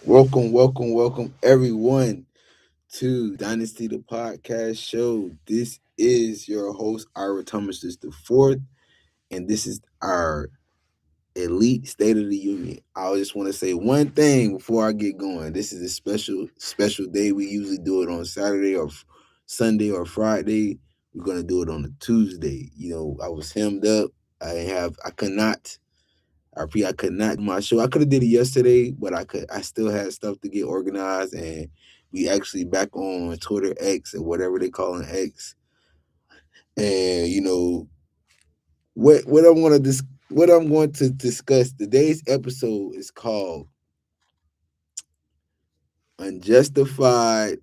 welcome everyone to Dynasty the Podcast Show. This is your host, Ira Thomas the fourth, and this is our elite State of the Union. I just want to say one thing before I get going. This is a special day. We usually do it on Saturday or Sunday or Friday. We're gonna do it on a Tuesday. I was hemmed up. I could not RP, I could not do my show. I could have did it yesterday, but I still had stuff to get organized, and we actually back on Twitter X or whatever they call it X. And what I'm going to discuss today's episode is called Unjustified.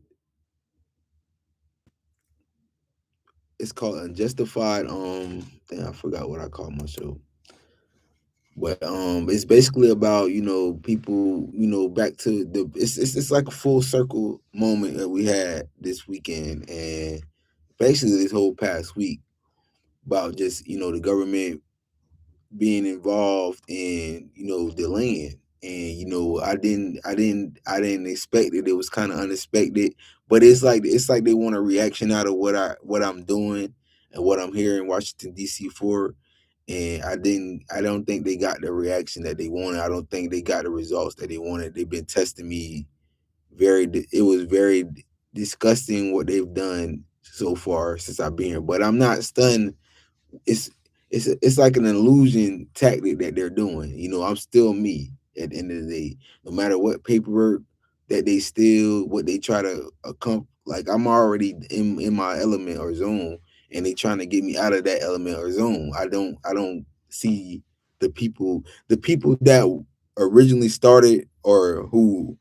It's called Unjustified. I forgot what I called my show. But it's basically about people back to it's like a full circle moment that we had this weekend and basically this whole past week about just the government being involved in the land. And I didn't expect it. It was kind of unexpected, but it's like they want a reaction out of what I'm doing and what I'm here in Washington D.C. for. And I don't think they got the reaction that they wanted. I don't think they got the results that they wanted. They've been testing me it was very disgusting what they've done so far since I've been here. But I'm not stunned. It's it's like an illusion tactic that they're doing. I'm still me at the end of the day. No matter what paperwork that they steal, what they try to accomplish, like I'm already in my element or zone, and they trying to get me out of that element or zone. I don't see the people that originally started or who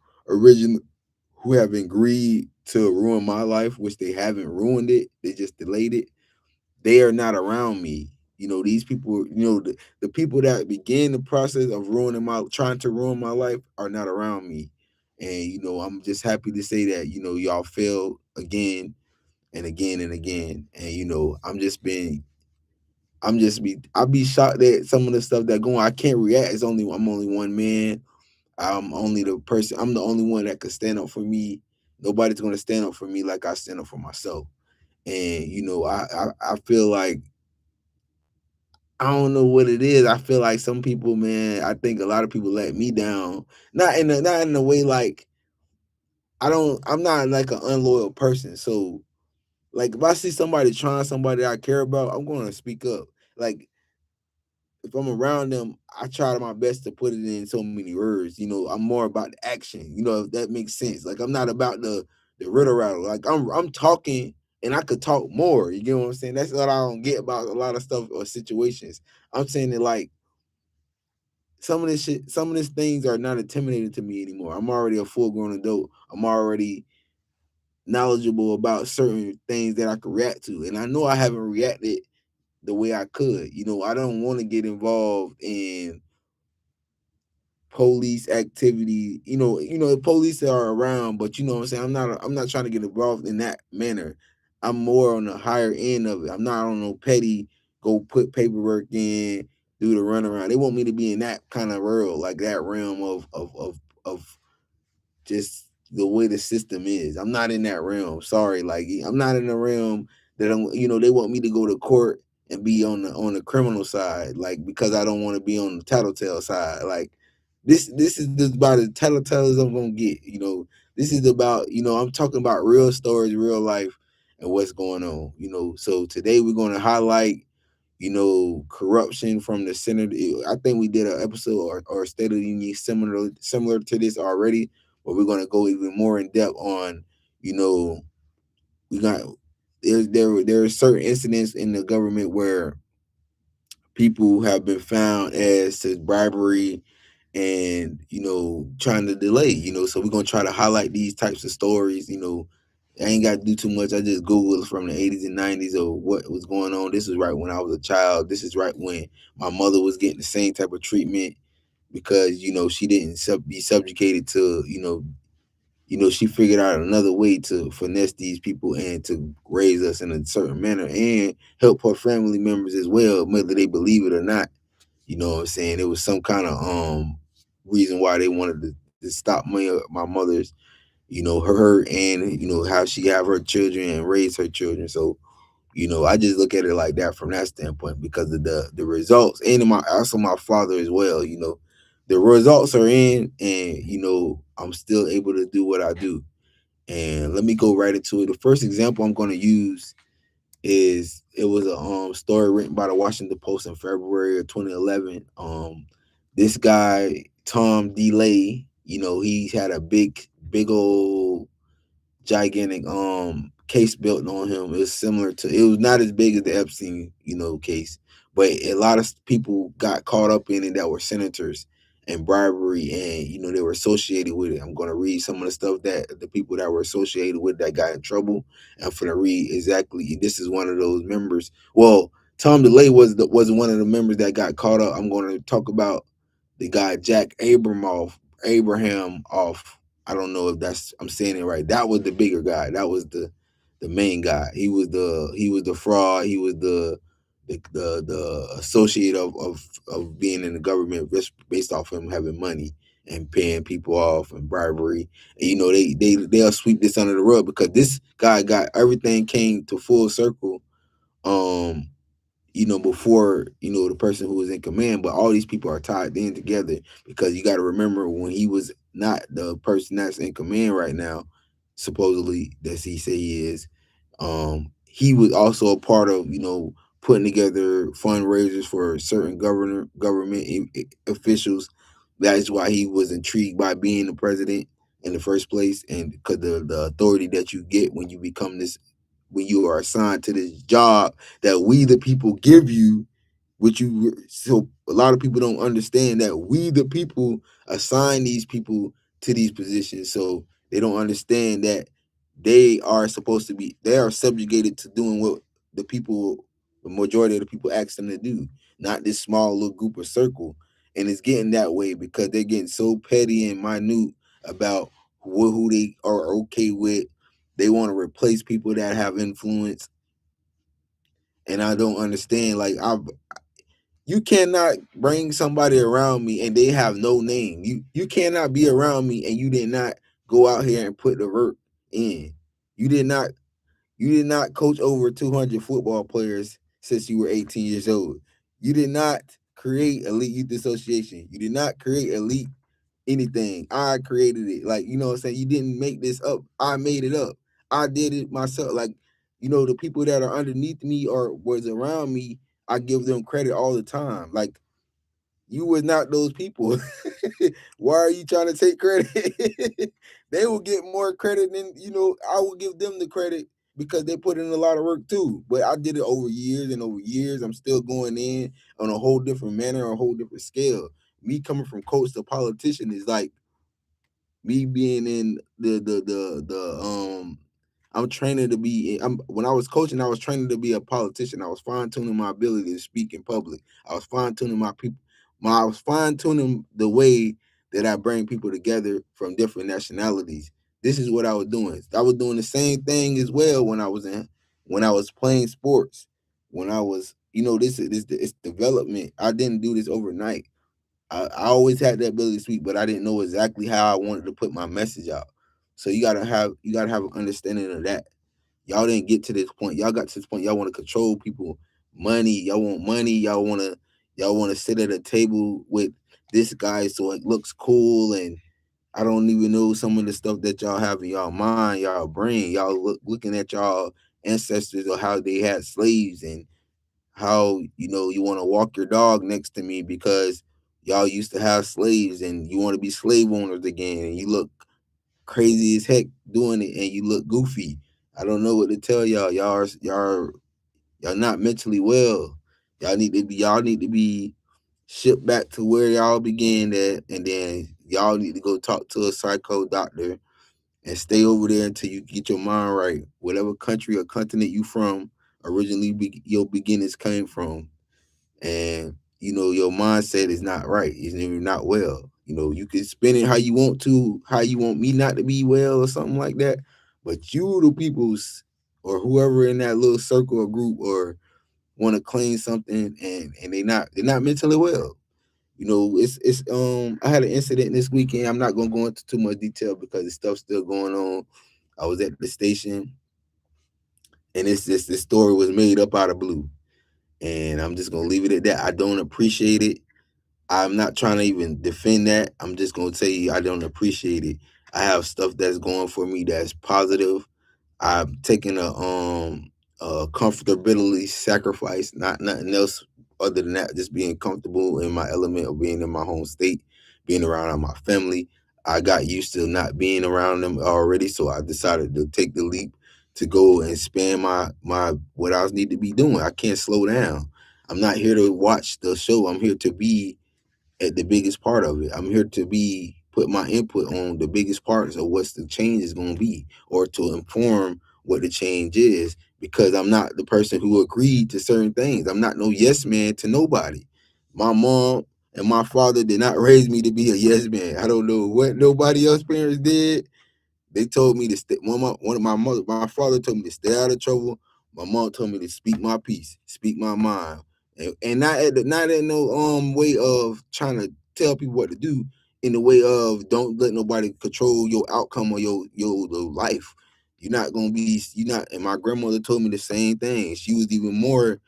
have agreed to ruin my life, which they haven't ruined it. They just delayed it. They are not around me. These people, the people that began the process of trying to ruin my life are not around me. And, I'm just happy to say that, y'all failed again and again and again. And, I'll be shocked at some of the stuff that going. I can't react. I'm only one man. I'm the only one that could stand up for me. Nobody's going to stand up for me like I stand up for myself. And, I feel like I don't know what it is. I feel like some people, man, I think a lot of people let me down. Not in a way like I'm not like an unloyal person. So like if I see somebody trying somebody I care about, I'm gonna speak up. Like if I'm around them, I try my best to put it in so many words. I'm more about the action. If that makes sense. Like I'm not about the riddle rattle. Like I'm talking and I could talk more. You get what I'm saying? That's what I don't get about a lot of stuff or situations. I'm saying that like some of these things are not intimidating to me anymore. I'm already a full grown adult. I'm already knowledgeable about certain things that I could react to. And I know I haven't reacted the way I could. I don't want to get involved in police activity. Police are around, but you know what I'm saying? I'm not trying to get involved in that manner. I'm more on the higher end of it. I'm not on no petty go put paperwork in, do the runaround. They want me to be in that kind of world, like that realm of just the way the system is. I'm not in that realm. Sorry, like I'm not in the realm that they want me to go to court and be on the criminal side, like because I don't want to be on the tattletale side. Like this is just about as tattletale as I'm gonna get. This is about I'm talking about real stories, real life, and what's going on. So today we're gonna highlight corruption from the Senate. I think we did an episode or State of the Union similar to this already, but we're gonna go even more in depth on, we got there are certain incidents in the government where people have been found as to bribery and trying to delay. So we're gonna try to highlight these types of stories. I ain't got to do too much. I just Googled from the 80s and 90s of what was going on. This is right when I was a child. This is right when my mother was getting the same type of treatment because she didn't be subjugated to she figured out another way to finesse these people and to raise us in a certain manner and help her family members as well, whether they believe it or not. You know what I'm saying? It was some kind of reason why they wanted to stop my mother's, her and how she have her children and raise her children. So I just look at it like that from that standpoint because of the results, and also my father as well. The results are in, and I'm still able to do what I do. And let me go right into it. The first example I'm going to use is it was a story written by the Washington Post in February of 2011. This guy Tom DeLay, he had a big old gigantic case built on him. It was similar to, it was not as big as the Epstein, case, but a lot of people got caught up in it that were senators and bribery, and they were associated with it. I'm going to read some of the stuff that the people that were associated with that got in trouble. I'm going to read exactly, this is one of those members. Well, Tom DeLay was one of the members that got caught up. I'm going to talk about the guy Jack Abraham off. I don't know if I'm saying it right. That was the bigger guy. That was the main guy. He was the fraud. He was the associate of being in the government just based off him having money and paying people off and bribery. And, they'll sweep this under the rug because this guy got everything came to full circle. Before, the person who was in command, but all these people are tied in together because you got to remember when he was not the person that's in command right now, supposedly that he say he is, he was also a part of, putting together fundraisers for certain government officials. That's why he was intrigued by being the president in the first place, and because the authority that you get when you become this, when you are assigned to this job that we the people give you, so a lot of people don't understand that we the people assign these people to these positions. So they don't understand that they are subjugated to doing what the majority of the people ask them to do, not this small little group or circle. And it's getting that way because they're getting so petty and minute about who they are okay with. They want to replace people that have influence, and I don't understand. Like, you cannot bring somebody around me and they have no name. You cannot be around me and you did not go out here and put the work in. You did not coach over 200 football players since you were 18 years old. You did not create elite youth association. You did not create elite anything. I created it. Like, what I'm saying? You didn't make this up. I made it up. I did it myself. Like, the people that are underneath me or was around me, I give them credit all the time. Like, you were not those people. Why are you trying to take credit? They will get more credit than, I will give them the credit because they put in a lot of work too. But I did it over years and over years. I'm still going in on a whole different manner, a whole different scale. Me coming from coach to politician is like me being in the I'm training to be. When I was coaching, I was training to be a politician. I was fine tuning my ability to speak in public. I was fine tuning my people. I was fine tuning the way that I bring people together from different nationalities. This is what I was doing. I was doing the same thing as well when I was playing sports. When I was, this it's development. I didn't do this overnight. I always had the ability to speak, but I didn't know exactly how I wanted to put my message out. So you gotta have an understanding of that. Y'all didn't get to this point. Y'all got to this point. Y'all want to control people, money. Y'all want money. Y'all wanna sit at a table with this guy so it looks cool. And I don't even know some of the stuff that y'all have in y'all mind, y'all brain. Y'all looking at y'all ancestors or how they had slaves, and how you want to walk your dog next to me because y'all used to have slaves and you want to be slave owners again, and you look crazy as heck doing it and you look goofy. I don't know what to tell y'all. Y'all not mentally well. Y'all need to be shipped back to where y'all began at, and then y'all need to go talk to a psycho doctor and stay over there until you get your mind right. Whatever country or continent you from, originally your beginnings came from, and your mindset is not right. It's not well. You can spin it how you want to, how you want me not to be well or something like that. But you, the people's, or whoever in that little circle or group, or want to claim something, and they're not mentally well. I had an incident this weekend. I'm not gonna go into too much detail because the stuff's still going on. I was at the station, and it's just this story was made up out of blue, and I'm just gonna leave it at that. I don't appreciate it. I'm not trying to even defend that. I'm just gonna tell you I don't appreciate it. I have stuff that's going for me that's positive. I'm taking a comfortability sacrifice, not nothing else other than that, just being comfortable in my element of being in my home state, being around my family. I got used to not being around them already, so I decided to take the leap to go and spend my what I need to be doing. I can't slow down. I'm not here to watch the show. I'm here to be at the biggest part of it. I'm here to be put my input on the biggest parts of what's the change is going to be, or to inform what the change is, because I'm not the person who agreed to certain things. I'm not no yes man to nobody. My mom and my father did not raise me to be a yes man. I don't know what nobody else parents did. They told me to stay. My father told me to stay out of trouble. My mom told me to speak my peace, speak my mind, and not in no way of trying to tell people what to do. In the way of don't let nobody control your outcome or your life. You're not gonna be. You're not. And my grandmother told me the same thing. She was even more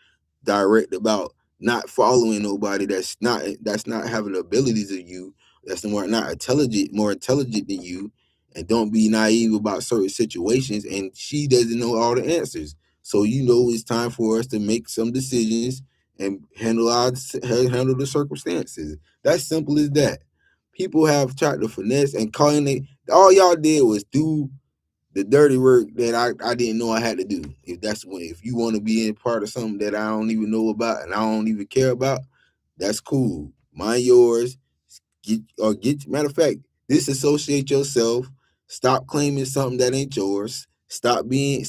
direct about not following nobody that's not having the abilities of you. That's more intelligent than you, and don't be naive about certain situations. And she doesn't know all the answers. So it's time for us to make some decisions and handle the circumstances. That's simple as that. People have tried to finesse and calling it. All y'all did was do the dirty work that I didn't know I had to do. If you want to be in part of something that I don't even know about and I don't even care about, that's cool. Mind yours. Matter of fact, disassociate yourself. Stop claiming something that ain't yours. Stop being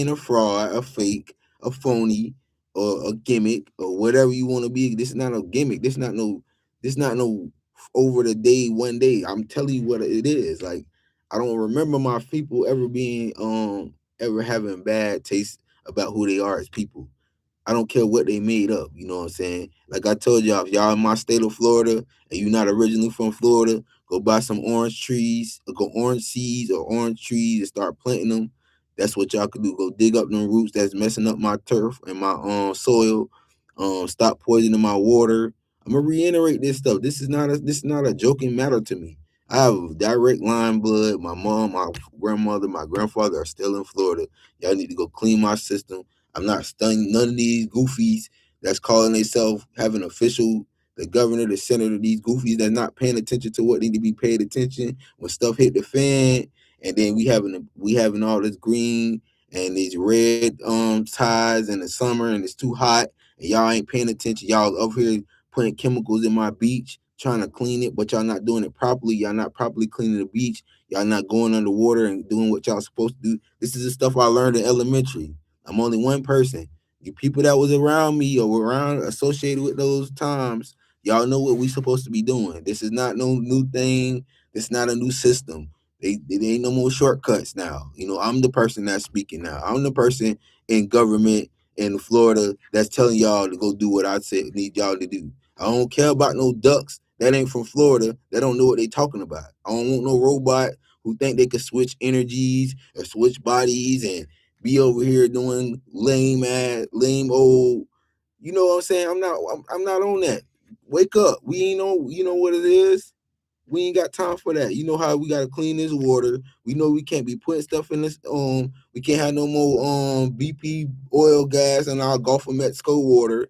a fraud, a fake, a phony, or a gimmick, or whatever you want to be. This is not a gimmick. This not no over the day, one day. I'm telling you what it is. Like, I don't remember my people ever having bad taste about who they are as people. I don't care what they made up. You know what I'm saying? Like I told y'all, if y'all in my state of Florida and you're not originally from Florida, go buy some orange trees, or go orange seeds or orange trees and start planting them. That's what y'all could do. Go dig up them roots that's messing up my turf and my soil. Stop poisoning my water. I'm gonna reiterate this stuff. This is not a joking matter to me. I have direct line blood. My mom, my grandmother, my grandfather are still in Florida. Y'all need to go clean my system. I'm not stunning none of these goofies that's calling themselves having official, the governor, the senator, these goofies that's not paying attention to what need to be paid attention when stuff hit the fan. And then we having all this green and these red ties in the summer, and it's too hot and y'all ain't paying attention. Y'all over here putting chemicals in my beach, trying to clean it, but y'all not doing it properly. Y'all not properly cleaning the beach. Y'all not going underwater and doing what y'all supposed to do. This is the stuff I learned in elementary. I'm only one person. You people that was around me or were around associated with those times, y'all know what we supposed to be doing. This is not no new thing. This is not a new system. They ain't no more shortcuts now. I'm the person that's speaking now. I'm the person in government in Florida that's telling y'all to go do what I said need y'all to do. I don't care about no ducks that ain't from Florida that don't know what they talking about. I don't want no robot who think they could switch energies or switch bodies and be over here doing lame old. You know what I'm saying? I'm not on that. Wake up. We ain't know. You know what it is. We ain't got time for that. You know how we gotta clean this water. We know we can't be putting stuff in this. We can't have no more BP oil gas in our Gulf of Mexico water.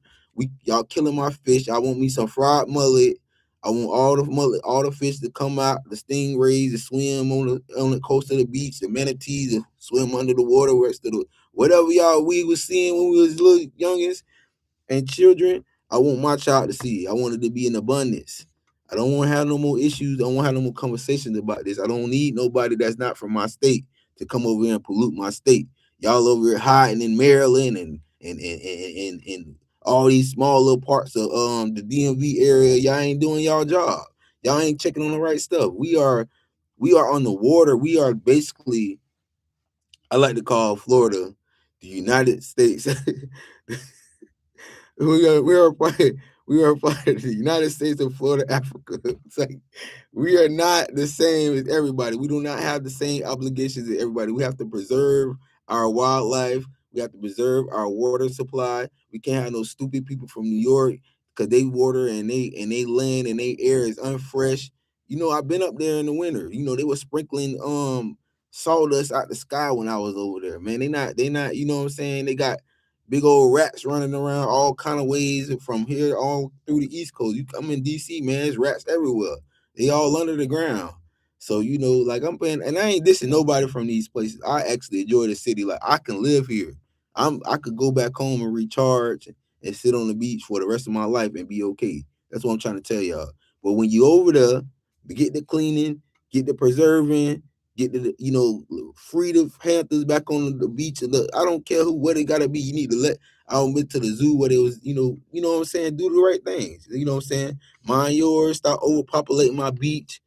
Y'all killing my fish. I want me some fried mullet. I want all the mullet, all the fish to come out, the stingrays to swim on the coast of the beach, the manatees to swim under the water, rest of the whatever y'all we was seeing when we was little youngins and children. I want my child to see it. I want it to be in abundance. I don't want to have no more issues. I don't want to have no more conversations about this. I don't need nobody that's not from my state to come over here and pollute my state. Y'all over here hiding in Maryland and all these small little parts of the DMV area. Y'all ain't doing y'all job. Y'all ain't checking on the right stuff. We are on the water. We are basically, I like to call Florida the United States. we are We are part of the United States of Florida, Africa. It's like we are not the same as everybody. We do not have the same obligations as everybody. We have to preserve our wildlife. We have to preserve our water supply. We can't have no stupid people from New York because they water and they land and they air is unfresh. I've been up there in the winter. They were sprinkling sawdust out the sky when I was over there. Man, they not, you know what I'm saying? They got big old rats running around all kind of ways from here all through the East Coast. You come in DC, man, there's rats everywhere. They all under the ground. So, like I'm paying, and I ain't dissing nobody from these places. I actually enjoy the city. Like I can live here. I could go back home and recharge and sit on the beach for the rest of my life and be okay. That's what I'm trying to tell y'all. But when you over there, get the cleaning, get the preserving, get the free the panthers back on the beach. And I don't care where they gotta be. You need to let out to the zoo where they was, what I'm saying, do the right things. You know what I'm saying? Mind yours, stop overpopulating my beach,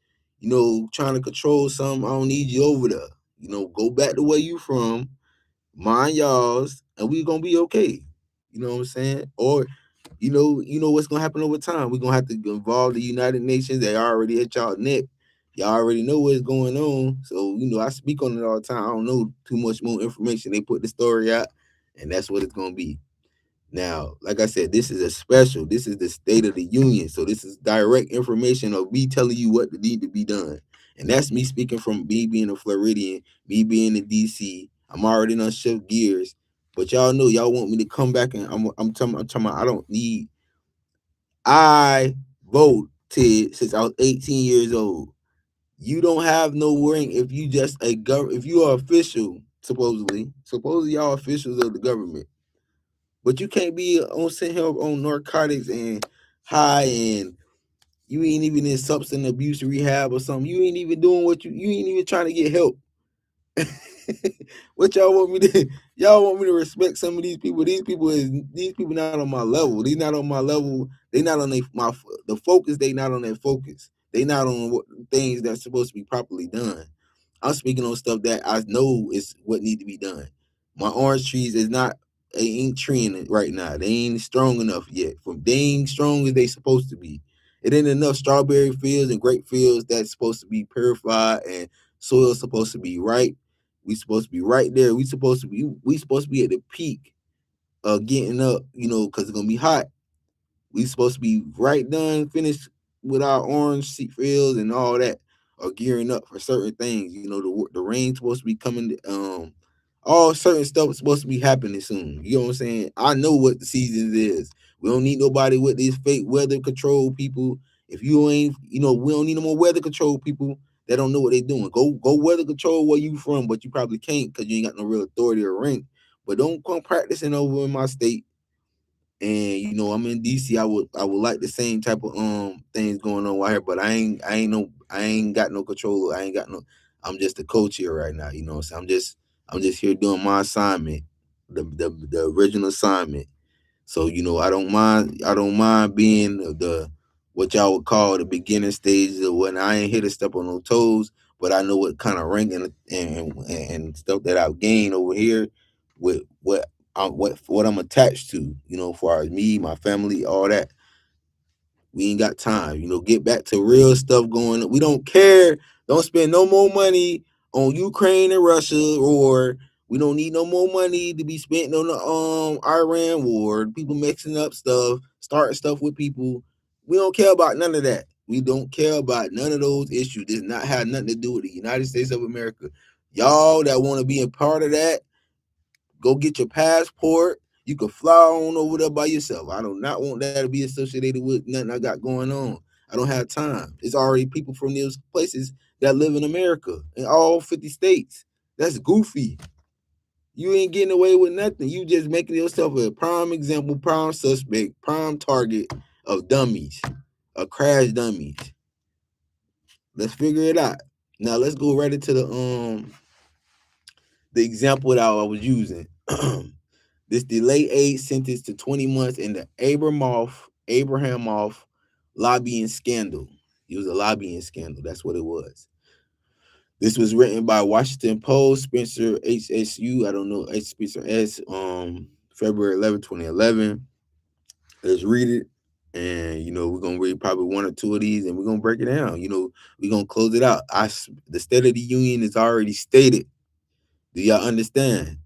trying to control something. I don't need you over there. Go back to where you from, mind y'all's, and we gonna be okay. You know what I'm saying? Or you know what's gonna happen over time. We're gonna have to involve the United Nations. They already at y'all neck. Y'all already know what's going on. So, I speak on it all the time. I don't know too much more information. They put the story out, and that's what it's gonna be. Now, like I said, this is a special. This is the State of the Union. So this is direct information of me telling you what need to be done. And that's me speaking from me being a Floridian, me being in DC. I'm already done shift gears. But y'all know y'all want me to come back and I'm talking about I don't need I voted since I was 18 years old. You don't have no ring if you just if you are official, supposedly y'all officials of the government. But you can't be on sitting here on narcotics and high and you ain't even in substance abuse rehab or something. You ain't even doing you ain't even trying to get help. What y'all want me to y'all want me to respect some of these people? These people not on my level. They not on my level. They not on the focus. They not on their focus. They not on things that's supposed to be properly done. I'm speaking on stuff that I know is what need to be done. My orange trees is not they ain't treeing right now. They ain't strong enough yet. From they ain't strong as they supposed to be. It ain't enough strawberry fields and grape fields that's supposed to be purified and soil supposed to be right. We supposed to be right there. We supposed to be at the peak of getting up, because it's gonna be hot. We supposed to be right done, finished with our orange seat fields and all that, or gearing up for certain things. The rain's supposed to be coming. All certain stuff is supposed to be happening soon. You know what I'm saying? I know what the season is. We don't need nobody with these fake weather control people. If you ain't, we don't need no more weather control people that don't know what they doing. Go weather control where you from, but you probably can't because you ain't got no real authority or rank. But don't come practicing over in my state and I'm in DC. I would like the same type of things going on right here, but I ain't got no control. I ain't got no. I'm just a coach here right now. So I'm just here doing my assignment, the original assignment. So I don't mind being the what y'all would call the beginning stages of when I ain't here to step on no toes, but I know what kind of rank and stuff that I've gained over here with what I'm attached to, as far as me, my family, all that. We ain't got time. Get back to real stuff going on. We don't care. Don't spend no more money on Ukraine and Russia, or we don't need no more money to be spent on the Iran war. People mixing up stuff, starting stuff with people. We don't care about none of that. We don't care about none of those issues. Does not have nothing to do with the United States of America. Y'all that want to be a part of that, go get your passport. You can fly on over there by yourself. I do not want that to be associated with nothing I got going on. I don't have time. It's already people from those places that live in America in all 50 states. That's goofy. You ain't getting away with nothing. You just making yourself a prime example, prime suspect, prime target of dummies, of crash dummies. Let's figure it out. Now let's go right into the example that I was using. This delayed aid sentence to 20 months in the Abrahamoff lobbying scandal. It was a lobbying scandal. That's what it was. This was written by Washington Post, Spencer HSU. I don't know, H. Spencer S. February 11, 2011. Let's read it And we're gonna read probably one or two of these, and we're gonna break it down. We're gonna close it out. The State of the Union is already stated. Do y'all understand?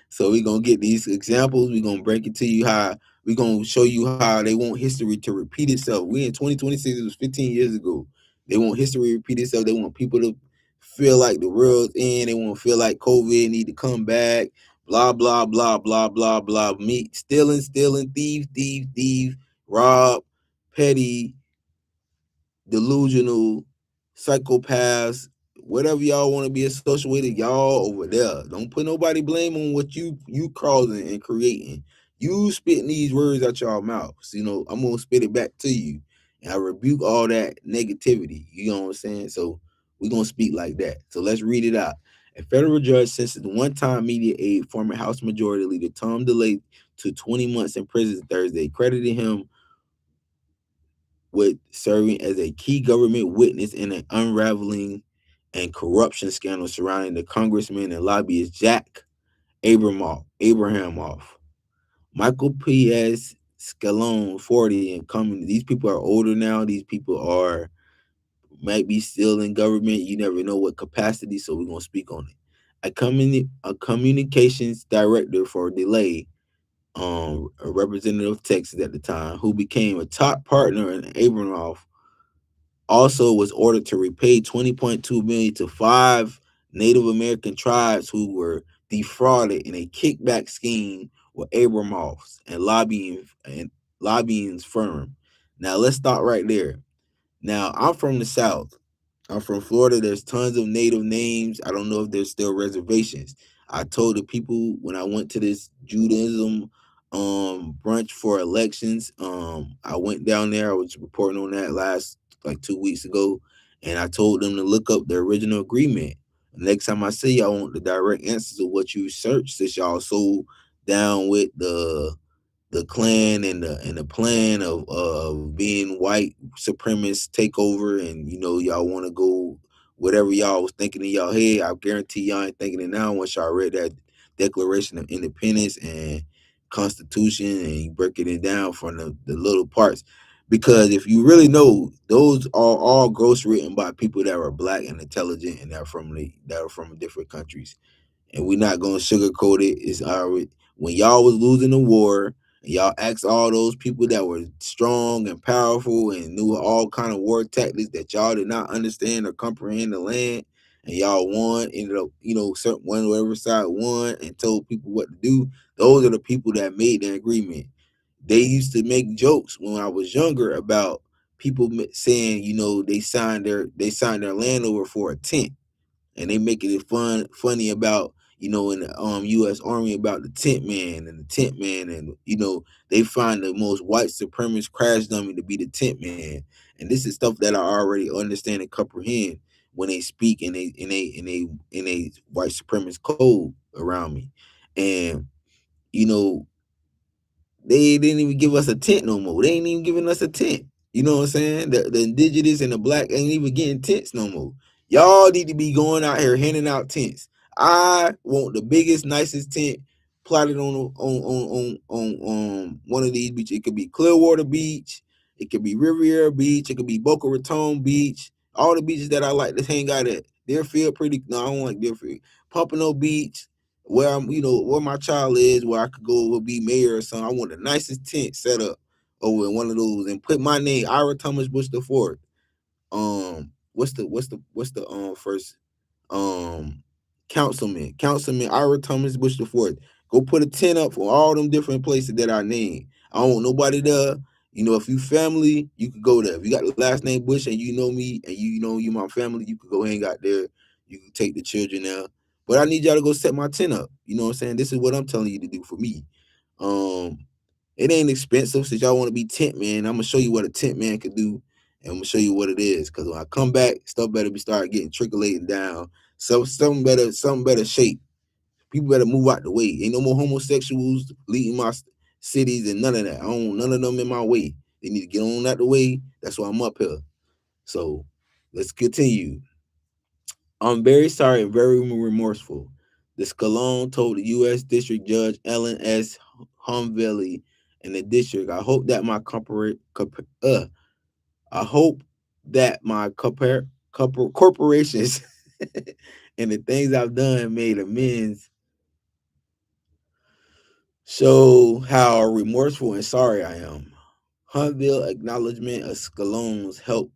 So we're gonna get these examples. We're gonna break it to you how we're gonna show you how they want history to repeat itself. We in 2026, it was 15 years ago. They want history to repeat itself. They want people to feel like the world's end. They want to feel like COVID need to come back. Blah blah blah blah blah blah. Me stealing, thief, rob, petty, delusional, psychopaths, whatever y'all want to be associated, y'all over there. Don't put nobody blame on what you causing and creating. You spitting these words out y'all mouths. I'm gonna spit it back to you. And I rebuke all that negativity. You know what I'm saying? So we're gonna speak like that. So let's read it out. A federal judge sentenced one-time media aide, former House Majority Leader Tom DeLay, to 20 months in prison Thursday, crediting him with serving as a key government witness in an unraveling and corruption scandal surrounding the congressman and lobbyist Jack Abrahamoff. Michael P.S. Scalone, 40, and coming. These people are older now. These people might be still in government. You never know what capacity, so we're gonna speak on it. A communications director for Delay, a representative of Texas at the time, who became a top partner in Abramoff, also was ordered to repay 20.2 million to 5 Native American tribes who were defrauded in a kickback scheme with Abramoff's and lobbying's firm. Now let's start right there. Now I'm from the South. I'm from Florida. There's tons of native names. I don't know if there's still reservations. I told the people when I went to this Judaism brunch for elections. I went down there. I was reporting on that last like 2 weeks ago, and I told them to look up the original agreement. Next time I see y'all, I want the direct answers of what you searched, since y'all so down with the clan and the plan of being white supremacist takeover, and y'all want to go whatever y'all was thinking in y'all head. I guarantee y'all ain't thinking it now once y'all read that Declaration of Independence and Constitution, and you breaking it down from the little parts. Because if you really know, those are all ghost written by people that were black and intelligent, and that are from different countries, and we're not gonna sugarcoat it. It's already, when y'all was losing the war, and y'all asked all those people that were strong and powerful and knew all kind of war tactics that y'all did not understand or comprehend the land, and y'all won, ended up, certain one whatever side won and told people what to do. Those are the people that made the agreement. They used to make jokes when I was younger about people saying, they signed their land over for a tent, and they making it funny about, in the U.S. Army, about the tent man, and they find the most white supremacist crash dummy to be the tent man, and this is stuff that I already understand and comprehend when they speak in a white supremacist code around me, and you know they didn't even give us a tent no more. They ain't even giving us a tent. You know what I'm saying? The indigenous and the black ain't even getting tents no more. Y'all need to be going out here handing out tents. I want the biggest, nicest tent plotted on one of these beaches. It could be Clearwater Beach, it could be Riviera Beach, it could be Boca Raton Beach. All the beaches that I like to hang out at. Deerfield, no, I don't like Deerfield. Pompano Beach, where where my child is, where I could go be mayor or something. I want the nicest tent set up over in one of those, and put my name, Ira Thomas Bush the Fourth. What's the first councilman Ira Thomas Bush the Fourth. Go put a tent up for all them different places that I named. I don't want nobody there. If you family, you could go there. If you got the last name Bush and you know me and you know you my family, you could go hang out there. You can take the children there. But I need y'all to go set my tent up. You know what I'm saying? This is what I'm telling you to do for me. Um, it ain't expensive. Since y'all want to be tent man, I'm gonna show you what a tent man can do, and I'm gonna show you what it is. Cause when I come back, stuff better be start getting trickling down. So something better shape. People better move out the way. Ain't no more homosexuals leading my cities and none of that. I don't want none of them in my way. They need to get on out the way. That's why I'm up here. So let's continue. I'm very sorry and very remorseful. The Scalone told the U.S. District Judge Ellen S. Humvelli, in the district. I hope that my corporations and the things I've done made amends show how remorseful and sorry I am. Huntville acknowledgement of Scalone's help,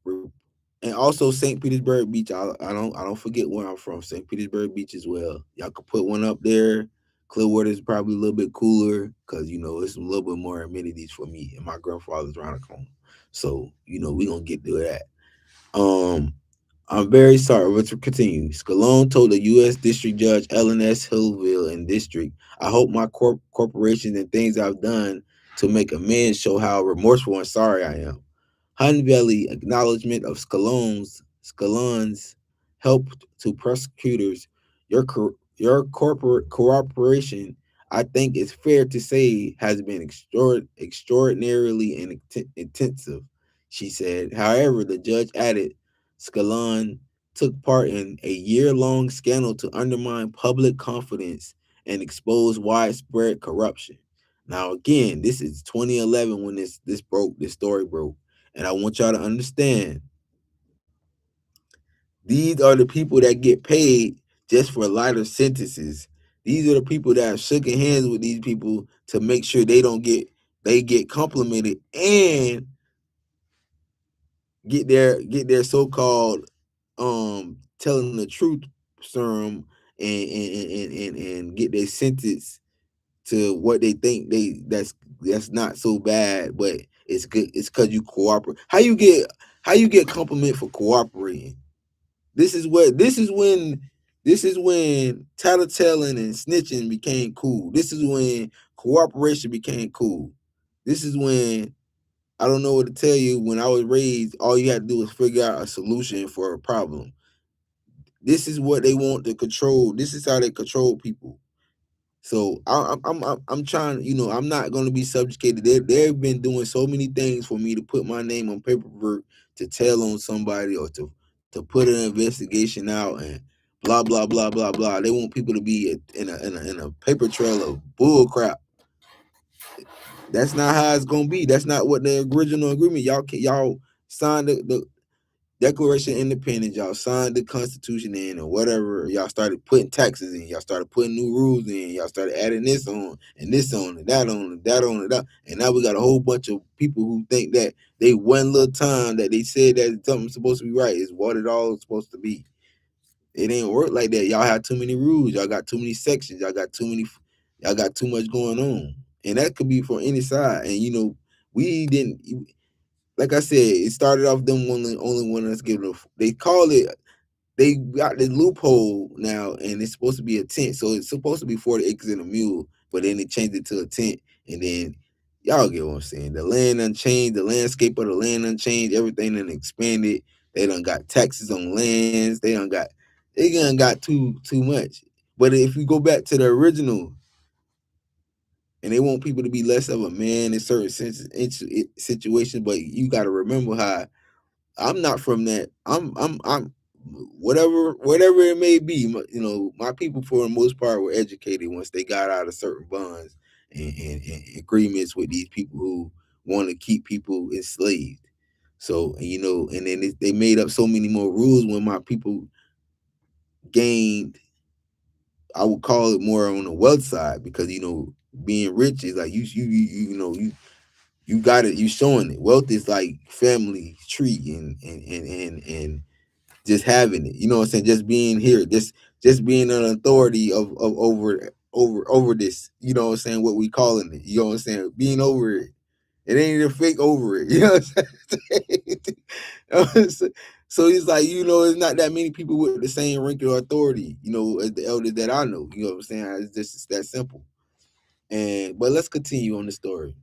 and also St. Petersburg Beach. I don't forget where I'm from. St. Petersburg Beach as well. Y'all could put one up there. Clearwater is probably a little bit cooler because it's a little bit more amenities for me, and my grandfather's around the corner. So we gonna get to that. Um, I'm very sorry. Let's continue. Scalone told the U.S. District Judge L.N.S. Hillville and District, I hope my corporation and things I've done to make amends show how remorseful and sorry I am. Hunveli acknowledgement of Scalone's help to prosecutors. Your corporate cooperation, I think it's fair to say, has been extraordinarily and intensive, she said. However, the judge added, Scalone took part in a year-long scandal to undermine public confidence and expose widespread corruption. Now, again, this is 2011 when this story broke. And I want y'all to understand, these are the people that get paid just for lighter sentences. These are the people that have shaken hands with these people to make sure they get complimented and get their so-called telling the truth serum and get their sentence to what they think that's not so bad, but it's good. It's because you cooperate. How you get compliment for cooperating? This is when tattletelling and snitching became cool. This is when cooperation became cool. This is when I don't know what to tell you. When I was raised, all you had to do was figure out a solution for a problem. This is what they want to control. This is how they control people. So I'm trying. I'm not going to be subjugated. They've been doing so many things for me to put my name on paperwork to tell on somebody or to put an investigation out and blah blah blah blah blah. They want people to be in a paper trail of bull crap. That's not how it's gonna be. That's not what the original agreement. Y'all signed the Declaration of Independence, y'all signed the Constitution in or whatever. Y'all started putting taxes in. Y'all started putting new rules in. Y'all started adding this on and this on and that on and that on and that. And now we got a whole bunch of people who think that they one little time that they said that something's supposed to be right is what it all is supposed to be. It ain't work like that. Y'all have too many rules. Y'all got too many sections. Y'all got too much going on. And that could be from any side. And we didn't, like I said, it started off them only wanting us giving they call it, they got the loophole now, and it's supposed to be a tent. So it's supposed to be 40 acres and a mule, but then they changed it to a tent. And then y'all get what I'm saying. The land unchanged, the landscape of the land unchanged, everything done expanded. They done got taxes on lands. They done got too much. But if you go back to the original, and they want people to be less of a man in certain situations, but you got to remember how I'm not from that. I'm whatever it may be. My people for the most part were educated once they got out of certain bonds and agreements with these people who want to keep people enslaved. So and then they made up so many more rules when my people gained. I would call it more on the wealth side because being rich is like you got it. You showing it. Wealth is like family tree and just having it. You know what I'm saying? Just being here. Just being an authority of over this. You know what I'm saying? What we calling it. You know what I'm saying? Being over it. It ain't even fake over it. You know what I'm saying? So it's like, it's not that many people with the same rank or authority, as the elders that I know. You know what I'm saying? It's that simple. But let's continue on the story.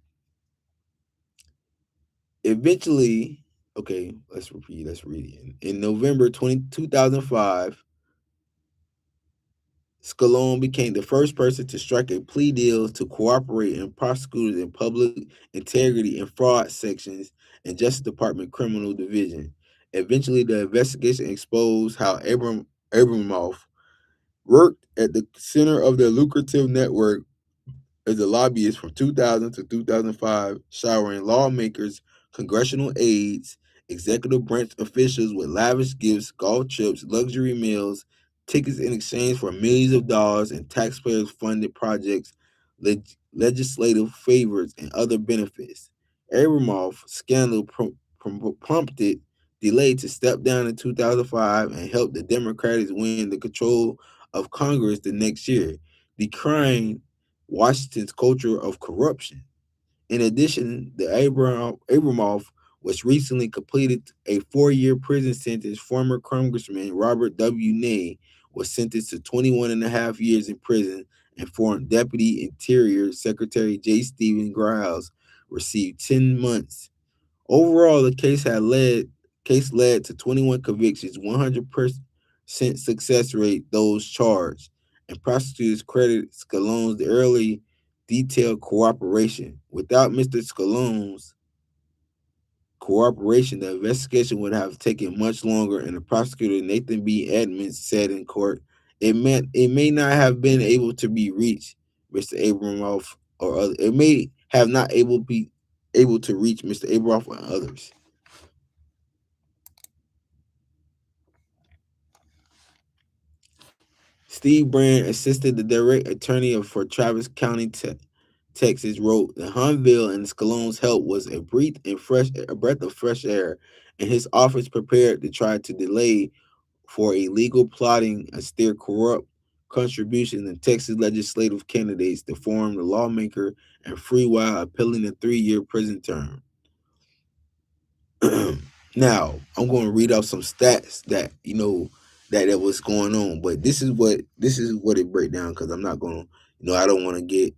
Eventually, okay, let's read it. In November 2005, Scalone became the first person to strike a plea deal to cooperate in prosecutors in public integrity and fraud sections and Justice Department Criminal Division. Eventually, the investigation exposed how Abramoff worked at the center of the lucrative network as a lobbyist from 2000 to 2005, showering lawmakers, congressional aides, executive branch officials with lavish gifts, golf trips, luxury meals, tickets in exchange for millions of dollars in taxpayers funded projects, legislative favors, and other benefits. Abramoff scandal prompted DeLay to step down in 2005 and helped the Democrats win the control of Congress the next year, decrying Washington's culture of corruption. In addition, the Abramoff was recently completed a 4-year prison sentence. Former Congressman Robert W. Ney was sentenced to 21 and a half years in prison, and former Deputy Interior Secretary J. Stephen Giles received 10 months. Overall, the case led to 21 convictions, 100% success rate those charged, and prosecutors credit Scalone's early detailed cooperation. Without Mr. Scalone's cooperation, the investigation would have taken much longer, and the prosecutor Nathan B. Edmonds said in court, it may not have been able to be reached, Mr. Abramoff or other. It may have not be able to reach Mr. Abramoff and others. Steve Brand, assistant the direct attorney for Travis County, Texas, wrote that Hunville and Scalone's help was a breath of fresh air, and his office prepared to try to delay for illegal plotting and steer corrupt contributions in Texas legislative candidates to form the lawmaker and free while appealing a 3-year prison term. Now, I'm going to read out some stats that that was going on, but this is what it break down, because I'm not going to, I don't want to get,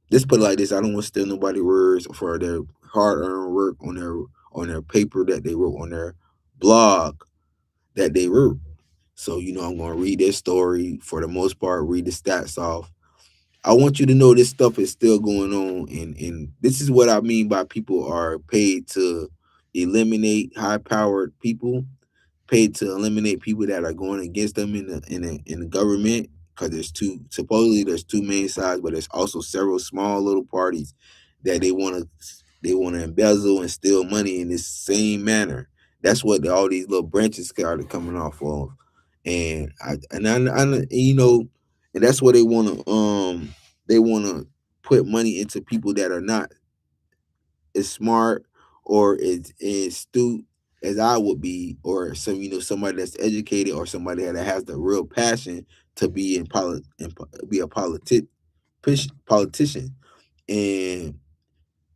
let's put it like this, I don't want to steal nobody's words for their hard-earned work on their paper that they wrote, on their blog that they wrote. So, I'm going to read their story for the most part, read the stats off. I want you to know this stuff is still going on, and this is what I mean by people are paid to eliminate high-powered people, paid to eliminate people that are going against them in the government, because there's two main sides, but there's also several small little parties that they want to embezzle and steal money in this same manner. That's what all these little branches started coming off of, and and that's what they want to put money into people that are not as smart or as astute as I would be, or somebody that's educated, or somebody that has the real passion to be be a politician. And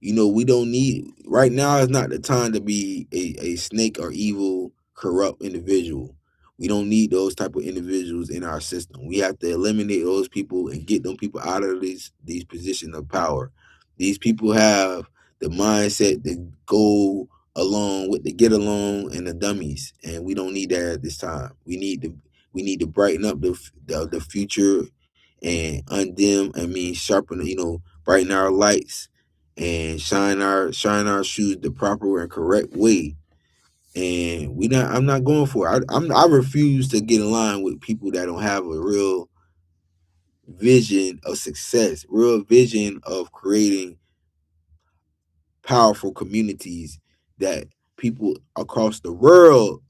we don't need, right now is not the time to be a snake or evil, corrupt individual. We don't need those type of individuals in our system. We have to eliminate those people and get them people out of these positions of power. These people have the mindset to go along with the get along and the dummies, and we don't need that at this time. We need to brighten up the future and sharpen, brighten our lights and shine our shoes the proper and correct way. And I'm not going for it. I refuse to get in line with people that don't have a real vision of success, real vision of creating powerful communities that people across the world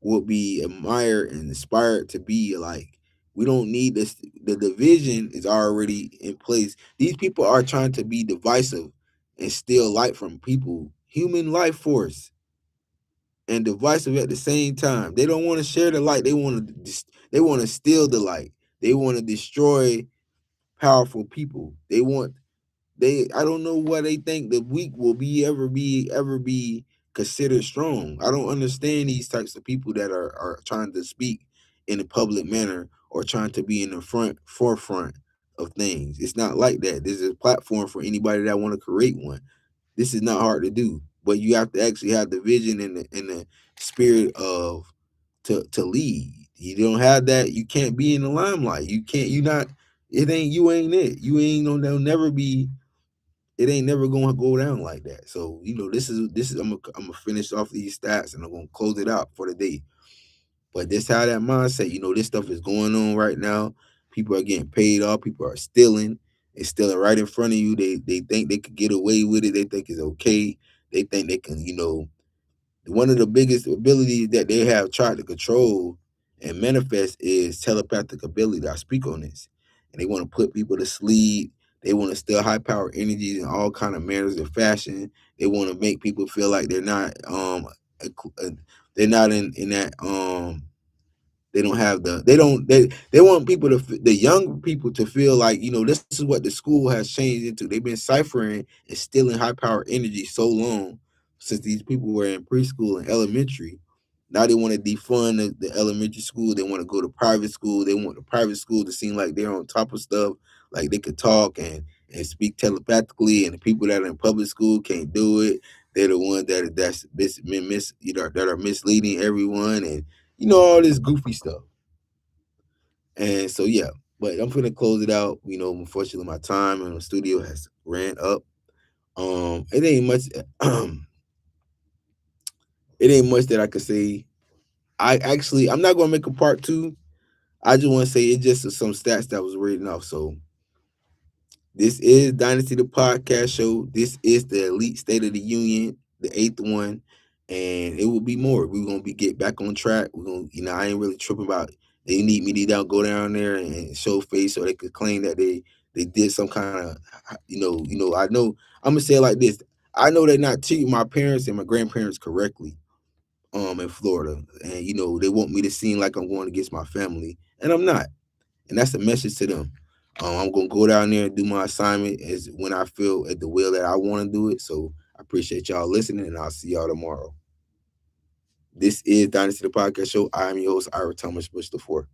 will be admired and inspired to be like. We don't need this. The division is already in place. These people are trying to be divisive and steal light from people, human life force, and divisive at the same time. They don't want to share the light. They want to steal the light. They want to destroy powerful people. I don't know why they think the weak will ever be considered strong. I don't understand these types of people that are trying to speak in a public manner or trying to be in the forefront of things. It's not like that. There's a platform for anybody that want to create one. This is not hard to do, but you have to actually have the vision and the spirit of to lead. You don't have that, you can't be in the limelight. You can't. You not. It ain't you. Ain't it? You ain't gonna. There'll never be. It ain't never gonna go down like that. So this is. I'm gonna finish off these stats and I'm gonna close it out for the day. But this how that mindset. This stuff is going on right now. People are getting paid off. People are stealing. It's still right in front of you. They think they could get away with it. They think it's okay. They think they can, one of the biggest abilities that they have tried to control and manifest is telepathic ability. I speak on this. And they want to put people to sleep. They want to steal high power energies in all kind of manners of fashion. They want to make people feel like they're not in that they don't have they want people the young people to feel like, this is what the school has changed into. They've been ciphering and stealing high power energy so long since these people were in preschool and elementary. Now they want to defund the elementary school. They want to go to private school. They want the private school to seem like they're on top of stuff, like they could talk and speak telepathically, and the people that are in public school can't do it. They're the ones that are misleading everyone, and all this goofy stuff. And so yeah, but I'm gonna close it out. Unfortunately my time in the studio has ran up. It ain't much it ain't much that I could say. I'm not gonna make a part two. I just want to say it just some stats that was written off. So this is Dynasty the Podcast Show. This is the Elite State of the Union, the 8th one, and it will be more. We're gonna get back on track. We're gonna, I ain't really tripping about they need me to go down there and show face so they could claim that they did some kind of, I know I'm gonna say it like this. I know they're not treating my parents and my grandparents correctly in Florida. And they want me to seem like I'm going against my family, and I'm not. And that's a message to them. I'm gonna go down there and do my assignment as when I feel at the will that I want to do it. So I appreciate y'all listening, and I'll see y'all tomorrow. This is Dynasty the Podcast Show. I am your host, Ira Thomas Bush IV.